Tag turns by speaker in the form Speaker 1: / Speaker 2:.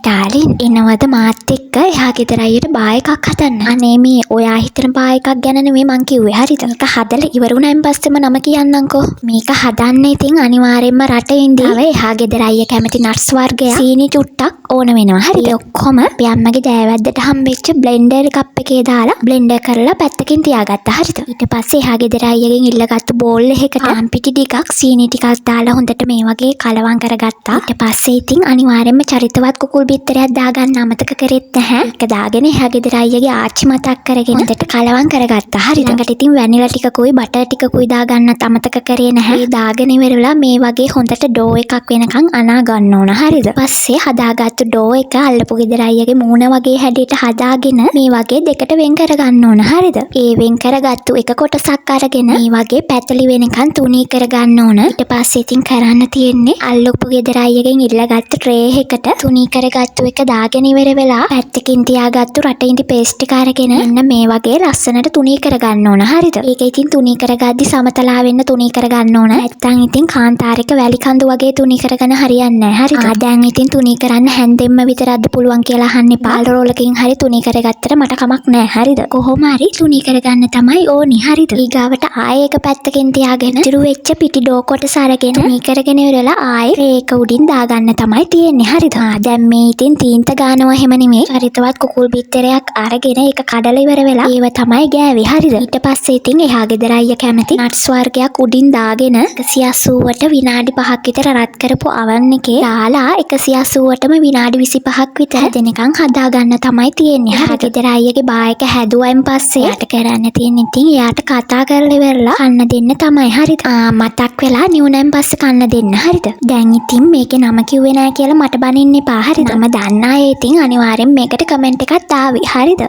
Speaker 1: Darling එනවද මාත් එක්ක එහා ගෙදර අයියට බා එකක් හදන්න. අනේ මේ ඔයා හිතන බා එකක් ගැන නෙමෙයි මං කිව්වේ හරිද? මේක හදලා ඉවර වුණායින් පස්සෙම නම කියන්නම්කෝ. මේක හදන්න ඉතින් අනිවාර්යෙන්ම රටේ ඉඳලා එහා ගෙදර අයියා කැමති නට්ස් වර්ගයක් සීනි චුට්ටක් ඕන වෙනවා හරිද? ඔක්කොම අපි අම්මගේ දෑවැද්දට හම්බෙච්ච බ්ලෙන්ඩර් කප් එකේ දාලා බ්ලෙන්ඩර් කරලා පැත්තකින් තියාගත්තා හරිද? ඊට පස්සේ එහා ගෙදර අයියගෙන් ඉල්ලගත්තු බෝල් එකකට ආම්පිටි ටිකක් සීනි ටිකක් දාලා හොඳට මේ වගේ කලවම් කරගත්තා. ඊට පස්සේ ඉතින් අනිවාර්යෙන්ම චරිතවත් කුකුල් බිත්තරයක් දාගන්න අමතක කරෙත් නැහැ. ඒක දාගෙන එහා ගෙදර අයියගේ ආච්චි මතක් කරගෙන හොඳට කලවම් කරගත්තා. හරි ළඟට ඉතින් වැනිලා ටිකකුයි බටර් ටිකකුයි දාගන්නත් අමතක කරේ නැහැ. ඒ දාගෙන ඉවරලා මේ වගේ හොඳට ඩෝ එකක් වෙනකන් අනා ගන්න ඕන. හරිද? පස්සේ හදාගත්තු ඩෝ එක අල්ලපු ගෙදර අයියගේ මූණ වගේ හැඩයට හදාගෙන මේ වගේ දෙකට වෙන් කරගන්න ඕන. හරිද? ඒ වෙන් කරගත්තු එක කොටසක් අරගෙන මේ වගේ පැතලි වෙනකන් තුනී කරගන්න ඕන. ඊට පස්සේ ඉතින් කරන්න තියෙන්නේ අල්ලපු ගෙදර අයියගෙන් ඉල්ලගත්තු ට්‍රේ එකට තුනී කරගත්තු එක දාගෙන ඉවර වෙලා පැත්තකින් තියාගත්තු රටින්දි පේස්ට් එක අරගෙන මෙන්න මේ වගේ ලස්සනට තුනී කරගන්න ඕන. හරිද? ඒක ඉතින් තුනී කරගද්දි සමතලා වෙන්න තුනී කරගන්න ඕන. නැත්තම් ඉතින් කාන්තාරයක වැලි කඳු වගේ තුනී කරගෙන හරියන්නේ නැහැ. හරිද? දැන් ඉතින් තුනී කරන්න හැන්දෙන්න විතරක්ද පුළුවන් කියලා අහන්න එපා. රෝලකින් හරි තුනී කරගත්තට මට කමක් නැහැ. හරිද? කොහොම හරි තුනී කරගන්න තමයි ඕනි. හරිද? ඊගාවට ආයෙ එක පැත්තකින් තියාගෙන ඉතුරු වෙච්ච පිටි ඩෝ කොටස අරගෙන තුනී කරගෙන ඉවරලා ආයෙ ඒක උඩින් දාගන්න තමයි තියෙන්නේ. හරිද? දැන් මේ ඉතින් තීන්ත ගානවා එහෙම නෙමෙයි. චරිතවත් කුකුල් බිත්තරයක් අරගෙන ඒක කඩලා ඉවර වෙලා ඒව තමයි ගෑවේ. හරිද? ඊට පස්සේ ඉතින් එහා ගෙදර අයියා කැමති නට්ස් වර්ගයක් උඩින් දාගෙන 180ට විනාඩි 5ක් විතර රත් කරපු oven එකේ දාලා 180ටම විනාඩි 25ක් විතර දෙනකන් හදා ගන්න තමයි තියෙන්නේ. එහා ගෙදර අයියාගේ බා එක හැදුවයින් පස්සේ යාට කරන්න තියෙන්නේ ඉතින් එයාට කතා කරලා ඉවරලා කන්න දෙන්න තමයි. හරිද? මතක් වෙලා නිවුනන් පස්සේ කන්න දෙන්න. හරිද? දැන් ඉතින් මේකේ නම කිව්වේ නෑ කියලා මට බනින්න එපා. හරිද? මම දන්න අය ඉතින් අනිවාර්යෙන් මේකට කමෙන්ට් එකක් දාවි. හරිද?